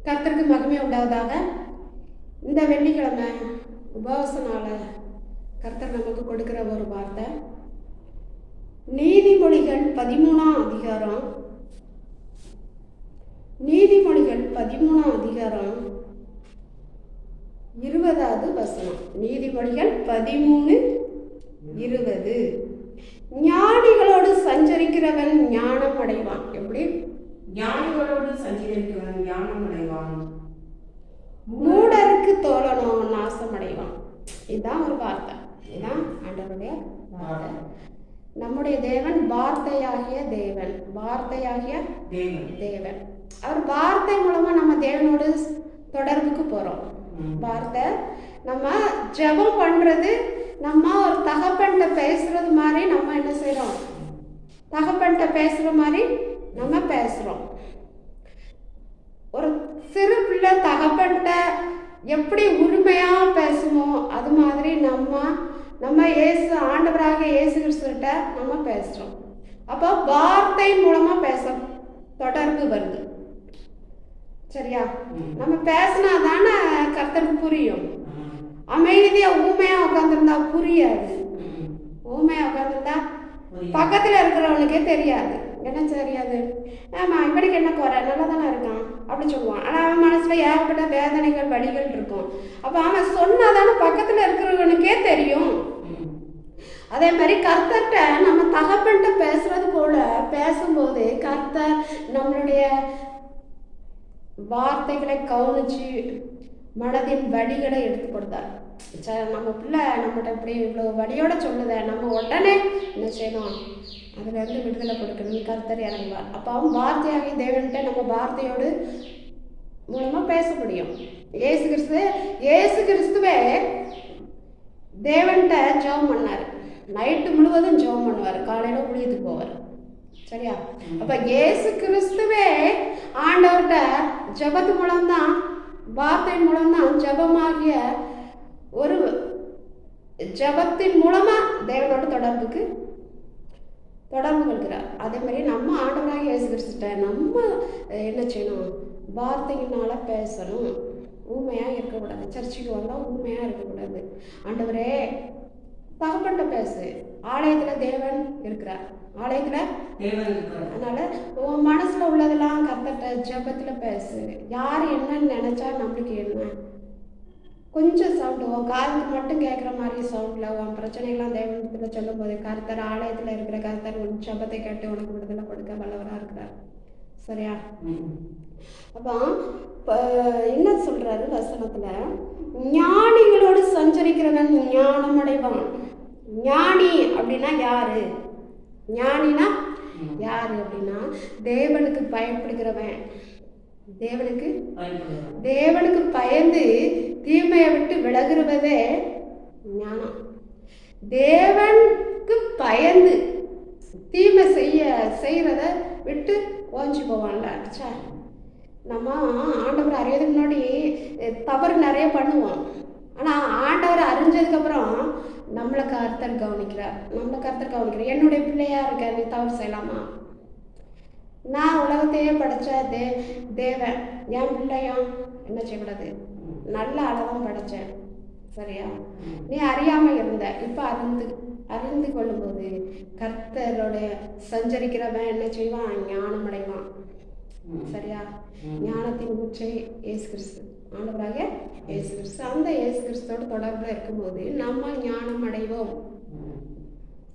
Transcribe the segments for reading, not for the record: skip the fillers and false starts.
கர்த்தருக்கு மகிமை உண்டாவதாக. இந்த வெள்ளிக்கிழமை உபவாச நாள கர்த்தர் நமக்கு கொடுக்கிற ஒரு வார்த்தை, நீதிமொழிகள் 13ஆம் அதிகாரம், நீதிமொழிகள் 13ஆம் அதிகாரம் 20வது வசனம். நீதிமொழிகள் 13:20. ஞானிகளோடு சஞ்சரிக்கிறவன் ஞானம் அடைவான். எப்படி? ஞானிகளோடு சஞ்சரிக்கிறவன் ஞானம் அடைவான், மூடருக்கு தோழனோ நாசம் அடைவான். இதுதான் ஒரு வார்த்தை. இதுதான் ஆண்டவருடைய வார்த்தை. நம்முடைய தேவன் வார்த்தையாகிய தேவன், வார்த்தையாகிய தேவன். அவர் வார்த்தை மூலமா நம்ம தேவனோடு தொடர்புக்கு போறோம். வார்த்தை நம்ம ஜெபம் பண்றது, நம்ம ஒரு தகப்பன்கிட்ட பேசுறது மாதிரி நம்ம என்ன செய்யறோம்? தகப்பன்கிட்ட பேசுற மாதிரி நம்ம பேசுறோம். ஒரு சிறு பிள்ளை தகப்பன்கிட்ட எப்படி உரிமையா பேசுமோ அது மாதிரி நம்ம இயேசு ஆண்டவராக இயேசு கிறிஸ்துகிட்ட நம்ம பேசுறோம். அப்போ வார்த்தை மூலமா பேச தொடர்பு வருது. சரியா? நம்ம பேசினா தானே கர்த்தருக்கு புரியும். அமைதியா ஊமையா உட்காந்துருந்தா புரியாது. ஊமையா உட்காந்துருந்தா பக்கத்துல இருக்கிறவனுக்கே தெரியாது. என்ன தெரியாது? ஆமா, இப்படிக்கு என்ன குறை, நல்லா தானே இருக்கான் அப்படின்னு சொல்லுவான். ஆனா அவன் மனசுல ஏகப்பட்ட வேதனைகள் வலிகள் இருக்கும். அப்ப அவன் சொன்னாதானே பக்கத்துல இருக்கிறவனுக்கே தெரியும். அதே மாதிரி கர்த்தர்கிட்ட நம்ம தகப்பன்கிட்ட பேசுறது போல பேசும்போது கர்த்தர் நம்மளுடைய வார்த்தைகளை கவனிச்சு மனதின் வலிகளை எடுத்து கொடுத்தார். நம்ம பிள்ளை நம்மகிட்ட இப்படி இவ்வளோ வலியோட சொல்லுத, நம்ம உடனே என்ன செய்யணும்? அதுல இருந்து விடுதலை கொடுக்கணும். கர்த்தர் இறங்குவார். அப்போ அவன் வார்த்தையாகிய தேவன்கிட்ட நம்ம வார்த்தையோடு மூலமா பேச முடியும். இயேசு கிறிஸ்துவே தேவன்கிட்ட ஜெபம் பண்ணாரு. நைட்டு முழுவதும் ஜெபம் பண்ணுவார், காலையில ஊழியத்துக்கு போவார். சரியா? அப்ப இயேசு கிறிஸ்துவே ஆண்டவர்கிட்ட ஜெபத்து மூலம்தான், வார்த்தையின் மூலம்தான் ஜெபமாகிய ஒரு ஜெபத்தின் மூலமா தேவனோட தொடர்பு கொள்கிறார். அதே மாதிரி நம்ம ஆண்டவராக இயேசு கிறிஸ்துட்ட நம்ம என்ன செய்யணும்? வார்த்தையினால பேசணும். ஊமையா இருக்கக்கூடாது. சர்ச்சுக்கு வந்தா ஊமையா இருக்கக்கூடாது. ஆண்டவரே தகப்பன்கிட்ட பேசு. ஆலயத்துல தேவன் இருக்கிறார். ஆலயத்துல அதனால உன் மனசுல உள்ளதெல்லாம் கர்த்தர்ட்ட ஜெபத்துல பேசு. யார் என்னன்னு நினைச்சா நம்மளுக்கு என்ன? கொஞ்சம் சவுண்டு, உன் காதுக்கு மட்டும் கேட்குற மாதிரி சவுண்டில் உன் பிரச்சனைகள்லாம் தேவனத்துல சொல்லும் போது கர்த்தர் ஆலயத்தில் இருக்கிற கர்த்தர் உன் ஜெபத்தை கேட்டு உனக்கு விடுதலை கொடுக்க வல்லவராக இருக்கிறார். சரியா? அப்போ என்ன சொல்றாரு வசனத்துல? ஞானிகளோடு சஞ்சரிக்கிறவன் ஞானம் அடைவான். ஞானி அப்படின்னா யாரு? ஞானினா யாரு அப்படின்னா தேவனுக்கு பயப்படுகிறவன். தேவனுக்கு பயந்து தீமையை விட்டு விலகுறதே ஞானம். தேவனுக்கு பயந்து தீமை செய்யறத விட்டு ஓஞ்சி போவான்ல. நம்ம ஆண்டவர் அறியறதுக்கு முன்னாடி தவறு நிறைய பண்ணுவோம். ஆனா ஆண்டவர் அறிஞ்சதுக்கு அப்புறம் நம்மளை கர்த்தர் கவனிக்கிறார். என்னுடைய பிள்ளையா இருக்க, நீ தவறு செய்யலாமா? நான் உலகத்தையே படைச்ச தேவன் என் பிள்ளையும் என்ன செய்யக்கூடாது? நல்ல அளதான் படைச்சேன். சரியா? நீ அறியாம இருந்த, இப்ப அறிந்து கொள்ளும் போது கர்த்தரோட சஞ்சரிக்கிறவன் என்ன செய்வான்? ஞானம் அடைவான். சரியா? ஞானத்தின் ஊற்றை இயேசு கிறிஸ்து, ஆண்டவராக இயேசு கிறிஸ்து. அந்த இயேசு கிறிஸ்துவோட தொடர்புல இருக்கும்போது நம்ம ஞானம் அடைவோம்.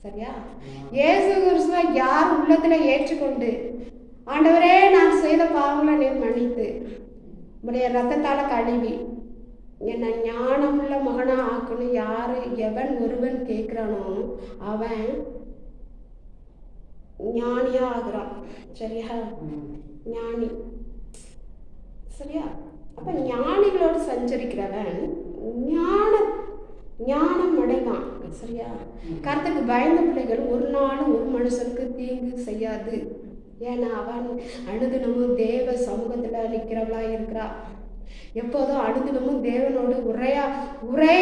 சரியா? இயேசு கிறிஸ்துவை யார் உள்ளத்துல ஏற்றுக்கொண்டு, ஆண்டவரே நான் செய்த பாவங்களை நீர் மன்னித்து உடைய ரத்தத்தால கழுவி என்னை ஞானமுள்ள மகனா ஆக்கணும் எவன் ஒருவன் கேட்கிறானோ அவன் ஞானியா ஆகுறான். சரியா? ஞானி. சரியா? அப்ப ஞானிகளோடு சஞ்சரிக்கிறவன் ஞானம் அடைவான். சரியா? கர்த்தருக்கு பயந்த பிள்ளைகள் ஒரு நாளும் ஒரு மனுஷனுக்கு தீங்கு செய்யாது. ஏன்னா அவன் அனுதினமும் தேவ சமூகத்துல நிற்கிறவளா இருக்கிறா. எப்போதும் அனுதினமும் தேவனோடு உரை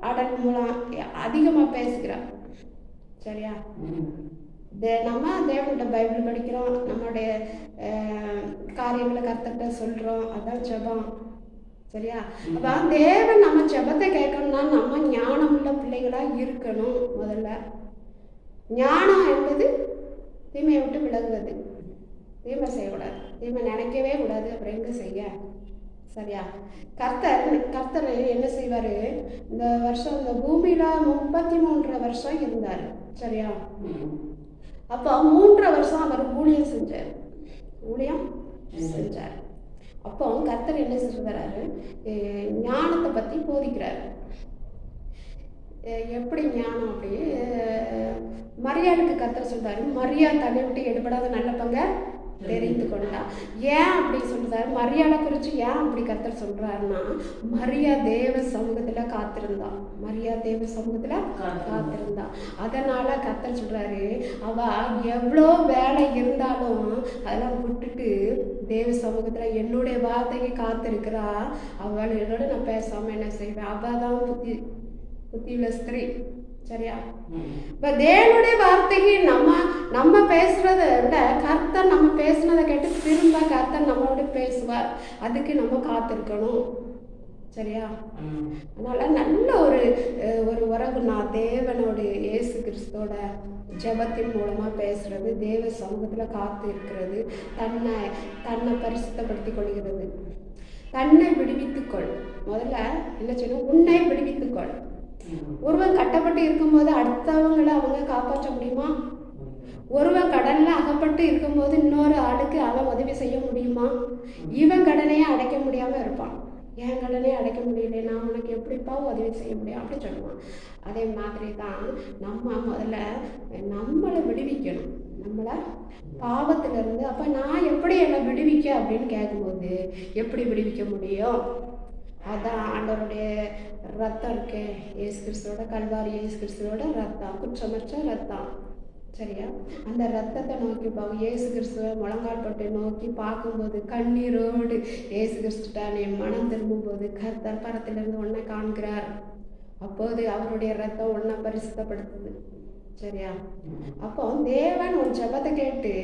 ஆடல் மூலம் அதிகமா பேசுகிறார். சரியா? நம்ம தேவன்கிட்ட பைபிள் படிக்கிறோம், நம்மளுடைய காரியங்களை கர்த்தர்கிட்ட சொல்கிறோம், அதான் ஜெபம். சரியா? அப்போ தேவன் நம்ம ஜெபத்தை கேட்கணும்னா நம்ம ஞானம் உள்ள பிள்ளைகளாக இருக்கணும். முதல்ல ஞானம் என்பது தீமையை விட்டு விலகுவது. தீமை செய்யக்கூடாது, தீமை நினைக்கவே கூடாது. அப்புறம் எங்கே செய்ய? சரியா? கர்த்தர் என்ன செய்வார்? இந்த வருஷம் இந்த பூமியில் 33 வருஷம் இருந்தார். சரியா? அப்போ 3 வருஷம் அவர் ஊழியம் செஞ்சார். அப்போ கர்த்தர் என்ன சொல்கிறாரு? ஞானத்தை பற்றி போதிக்கிறார். எப்படி ஞானம்? அப்படி மரியாளுக்கு கர்த்தர் சொல்றாரு, மரியா தன்னை விட்டு எடுபடாத நல்ல பங்க தெரிந்து கொண்டா. ஏன் அப்படி சொல்றாரு? மரியாதை குறித்து ஏன் அப்படி கர்த்தர் சொல்றாருன்னா, மரியா தேவ சமூகத்துல காத்திருந்தா. அதனால கர்த்தர் சொல்றாரு, அவ எவ்வளோ வேலை இருந்தாலும் அதெல்லாம் விட்டுட்டு தேவ சமூகத்துல என்னுடைய வார்த்தைக்கு காத்திருக்கிறா. அவளோட நான் பேசாம என்ன செய்வேன்? அவதான் புத்தியுள்ள ஸ்திரீ. சரியா? இப்போ தேவனுடைய வார்த்தைக்கு நம்ம பேசுறத விட கர்த்தர் நம்ம பேசுனதை கேட்டு திரும்ப கர்த்தர் நம்மளோட பேசுவார். அதுக்கு நம்ம காத்திருக்கணும். சரியா? அதனால நல்ல ஒரு உறவுனா தேவனோட இயேசு கிறிஸ்தோட ஜெபத்தின் மூலமா பேசுறது, தேவ சமூகத்துல காத்து இருக்கிறது, தன்னை பரிசுத்தப்படுத்தி கொள்கிறது, தன்னை விடுவித்துக்கொள். முதல்ல என்ன செய்யணும்? உன்னை விடுவித்துக்கொள். ஒருவன் கட்டப்பட்டு இருக்கும்போது அடுத்தவங்களை அவங்க காப்பாற்ற முடியுமா? ஒருவன் கடல்ல அகப்பட்டு இருக்கும்போது இன்னொரு ஆளுக்கு அவன் உதவி செய்ய முடியுமா? இவன் கடனையே அடைக்க முடியாம இருப்பான். என் கடனையே அடைக்க முடியல, நான் உனக்கு எப்படிப்பா உதவி செய்ய முடியும் அப்படி சொல்லுவான். அதே மாதிரி தான் நம்ம முதல்ல நம்மளை விடுவிக்கணும், நம்மளை பாவத்திலிருந்து. அப்போ நான் எப்படி என்னை விடுவிக்க அப்படின்னு கேட்கும்போது எப்படி விடுவிக்க முடியும்? அதான் ஆண்டவருடைய ரத்தம் இருக்கு, இயேசு கிறிஸ்துவோட கல்வாரி, இயேசு கிறிஸ்துவோட ரத்தம், குற்றமற்ற ரத்தம். சரியா? அந்த ரத்தத்தை நோக்கி இயேசு கிறிஸ்துவை முழங்கால் பட்டு நோக்கி பார்க்கும்போது கண்ணீரோடு இயேசு கிறிஸ்துட்டானே மனம் திரும்பும்போது கர்த்தர் பரத்திலிருந்து உன்னை காண்கிறார். அப்போது அவருடைய ரத்தம் உன்னை பரிசுத்தப்படுத்துது. சரியா? அப்போ தேவன் உன் ஜெபத்தை கேட்டு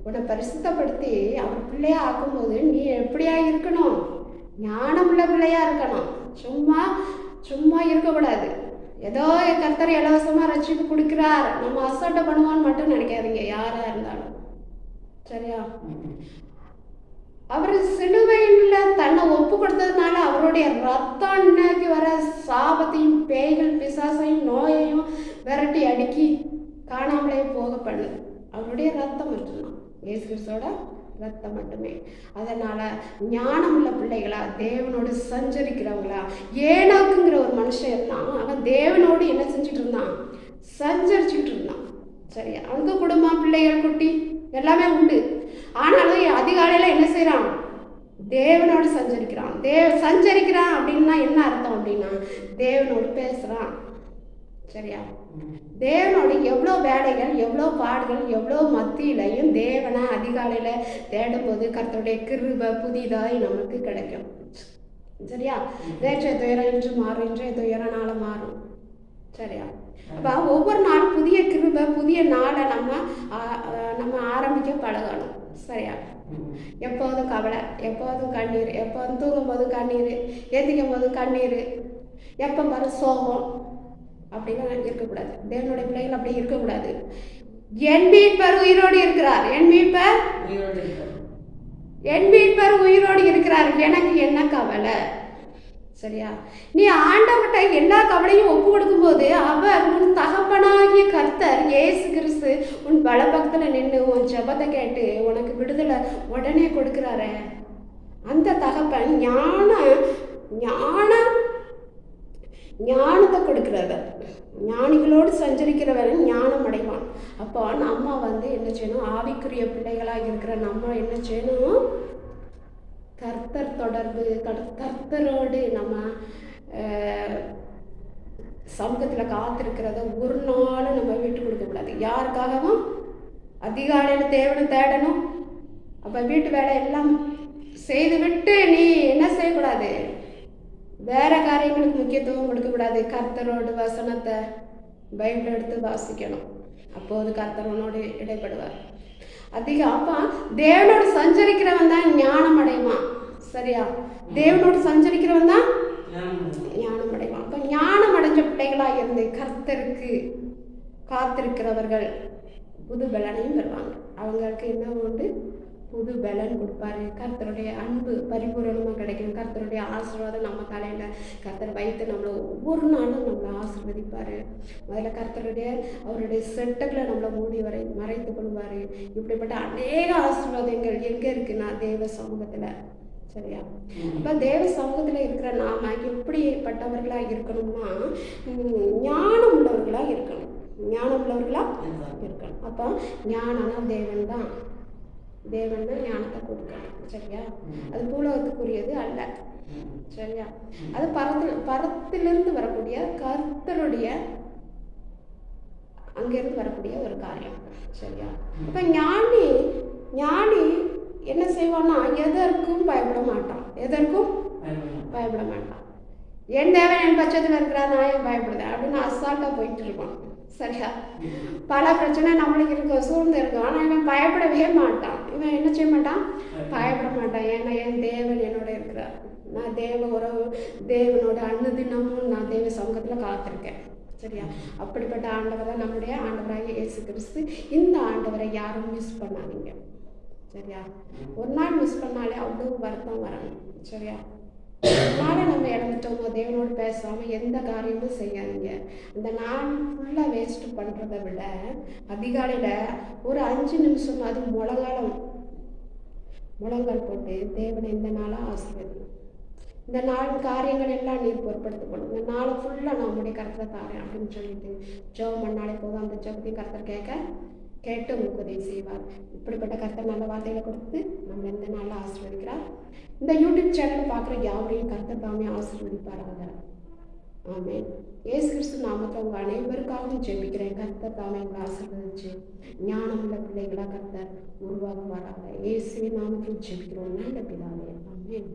உன்னை பரிசுத்தப்படுத்தி அவர் பிள்ளையா ஆக்கும்போது நீ எப்படியா இருக்கணும்? ஞானமுள்ள பிள்ளையா இருக்கணும். சும்மா இருக்கக்கூடாது. ஏதோ கர்த்தர் இலவசமாக ரட்சிப்பு கொடுக்கிறார், நம்ம அசட்டை பண்ணுவான்னு மட்டும் நினைக்காதீங்க யாரா இருந்தாலும். சரியா? அவர் சிலுவையில் தன்னை ஒப்பு கொடுத்ததுனால அவருடைய ரத்தம் இன்னைக்கு வர சாபத்தையும் பேய்கள் பிசாசையும் நோயையும் விரட்டி அடுக்கி காணாமலே போக பண்ணுது. அவருடைய ரத்தம் மட்டும்தான், இயேசு கிறிஸ்துவோட ரத்தம் மட்டுமே. அதனால ஞானம் உள்ள பிள்ளைகளா, தேவனோடு சஞ்சரிக்கிறவங்களா. ஏனோக்குங்கிற ஒரு மனுஷன் இருந்தான். அவன் தேவனோடு என்ன செஞ்சுட்டு இருந்தான்? சஞ்சரிச்சுக்கிட்டு இருந்தான். சரியா? அவனுக்கு குடும்பம், பிள்ளைகள், குட்டி எல்லாமே உண்டு. ஆனாலும் அதிகாலையில் என்ன செய்கிறான்? தேவனோடு சஞ்சரிக்கிறான் அப்படின்னா என்ன அர்த்தம் அப்படின்னா தேவனோடு பேசுகிறான். சரியா? தேவனோடு எவ்வளோ வேலைகள், எவ்வளோ பாடுகள், எவ்வளோ மத்தியிலையும் தேவனை அதிகாலையில் தேடும்போது கர்த்தருடைய கிருபை புதிதாய் நமக்கு கிடைக்கும். சரியா? நேற்றைய துயரம் இன்று மாறும், இன்றைய துயரம் நாளை மாறும். சரியா? அப்போ ஒவ்வொரு நாளும் புதிய கிருபை, புதிய நாளை நம்ம ஆரம்பிக்க பழகணும். சரியா? எப்போதும் கவலை, எப்போதும் கண்ணீர், எப்போதும் தூங்கும் போதும் கண்ணீர், எந்திக்கும் போதும் கண்ணீர், எப்போ பாரு சோகம் அப்படிலாம் இருக்கக்கூடாது. தேவனுடைய பிள்ளைகள் அப்படி இருக்கக்கூடாது. என் மீட்பர் உயிரோடு இருக்கிறார், என் மீட்பர் உயிரோடு இருக்கிறார், எனக்கு என்ன கவலை? சரியா? நீ ஆண்டவர்கிட்ட எல்லா கவலையும் ஒப்பு கொடுக்கும்போது அவர் உன் தகப்பனாகிய கர்த்தர் இயேசு கிறிஸ்து உன் வலப்பக்கத்தில் நின்று உன் ஜெபத்தை கேட்டு உனக்கு விடுதலை உடனே கொடுக்குறாரு. அந்த தகப்பன் ஞானத்தை கொடுக்கிறவர், ஞானிகளோடு சஞ்சரிக்கிறவர் ஞானம் அடைவான். அப்போ நம்ம என்ன செய்யணும்? ஆவிக்குரிய பிள்ளைகளாக இருக்கிற நம்ம என்ன செய்யணும்? கர்த்தர் தொடர்பு, கர்த்தரோடு நம்ம சமூகத்தில் காத்திருக்கிறத ஒரு நாளும் நம்ம விட்டு கொடுக்கக்கூடாது. யாருக்காகவும் அதிகாலையில் தேவனை தேடணும். அப்போ வீட்டு வேலை எல்லாம் செய்து விட்டு நீ என்ன செய்யக்கூடாது? வேற காரியங்களுக்கு முக்கியத்துவம் கொடுக்கக்கூடாது. கர்த்தரோடு வசனத்தை பைபிள் எடுத்து வாசிக்கணும். அப்போது கர்த்தர் உன்னோடு இடைப்படுவார். அதிகம் அப்ப தேவனோடு சஞ்சரிக்கிறவன் தான் ஞானம் அடைவான். சரியா? தேவனோடு சஞ்சரிக்கிறவன் தான் ஞானம் அடைவான். அப்ப ஞானம் அடைஞ்ச பிள்ளைகளா இருந்து கர்த்தருக்கு காத்திருக்கிறவர்கள் புது பலனையும் பெறுவாங்க. அவங்களுக்கு என்ன உண்டு? புது பலன் கொடுப்பாரு. கர்த்தருடைய அன்பு பரிபூரணமாக கிடைக்கும். கர்த்தருடைய ஆசீர்வாதம் நம்ம தலையில் கர்த்தர் வைத்து நம்மளை ஒவ்வொரு நாளும் நம்மளை ஆசீர்வதிப்பார். முதல்ல அவருடைய செட்டுகளை நம்மளை மூடி மறைத்து கொள்வார். இப்படிப்பட்ட அநேக ஆசீர்வாதங்கள் எங்கே இருக்குன்னா தேவ சமூகத்தில். சரியா? அப்போ தேவ சமூகத்தில் இருக்கிற நாம எப்படிப்பட்டவர்களாக இருக்கணும்னா ஞானம் உள்ளவர்களாக இருக்கணும். ஞானம் உள்ளவர்களாக இருக்கணும். அப்போ ஞானம்னா தேவன் தான் ஞானத்தை கொடுக்கணும். சரியா? அது பூலோகத்துக்குரியது அல்ல. சரியா? அது பரத்திலிருந்து வரக்கூடிய கர்த்தருடைய அங்கிருந்து வரக்கூடிய ஒரு காரியம். சரியா? அப்ப ஞானி என்ன செய்வான்னா எதற்கும் பயப்பட மாட்டான். என் தேவன் என் பட்சத்தில் இருக்கிறார், நான் ஏன் பயப்படுதேன் அப்படின்னு அசால்ட்டா போயிட்டு இருப்பான். சரியா? பல பிரச்சனை நம்மளுக்கு இருக்க சூழ்ந்து இருக்கும். ஆனால் இவன் பயப்படவே மாட்டான். இவன் என்ன செய்ய மாட்டான்? பயப்பட மாட்டான். ஏன்னா என் தேவன் என்னோட இருக்கிறார். நான் தேவனோட அனுதினமும் நான் தேவ சமூகத்தில் காத்திருக்கேன். சரியா? அப்படிப்பட்ட ஆண்டவர் தான் நம்முடைய ஆண்டவராகிய இயேசு கிறிஸ்து. இந்த ஆண்டவரை யாரும் மிஸ் பண்ணாதீங்க. சரியா? ஒரு நாள் மிஸ் பண்ணாலே அவ்வளோ வருத்தம் வரணும். சரியா? நாளை நம்ம இழந்துட்டோமோ தேவனோடு பேசாமல் எந்த காரியமும் செய்யாதீங்க. அந்த நாள் ஃபுல்லாக வேஸ்ட் பண்ணுறதை விட அதிகாலையில் ஒரு 5 நிமிஷம் அது முழங்கால் போட்டு தேவனை இந்த நாளாக ஆசீர்வதி. இந்த நாள் காரியங்கள் எல்லாம் நீர் பொருட்படுத்தப்படும். இந்த நாளை ஃபுல்லாக நம்முடைய கருத்தில் தாரேன் அப்படின்னு சொல்லிட்டு ஜெபம் பண்ணாலே போதும். அந்த ஜெபத்தையும் கருத்தர் கேட்டு உங்களுக்கு உதவி செய்வார். இப்படிப்பட்ட கர்த்தர் நல்ல வார்த்தைகளை கொடுத்து நம்ம இந்த நாளில் ஆசீர்வதிக்கிறார். இந்த யூடியூப் சேனலை பார்க்குற யாவரையும் கர்த்தர் தாமே ஆசீர்வதிப்பாராக. ஆமென். இயேசு கிறிஸ்து நாமத்தை உங்கள் அனைவருக்காகவும் ஜெபிக்கிறேன். கர்த்தர் தாமே உங்களை ஆசீர்வதிச்சு ஞானமுள்ள பிள்ளைகளாக கர்த்தர் உருவாக்குவாராக. இயேசுவின் நாமத்தில் ஜெபிக்கிறோம் நல்ல பிதாவே. ஆமென்.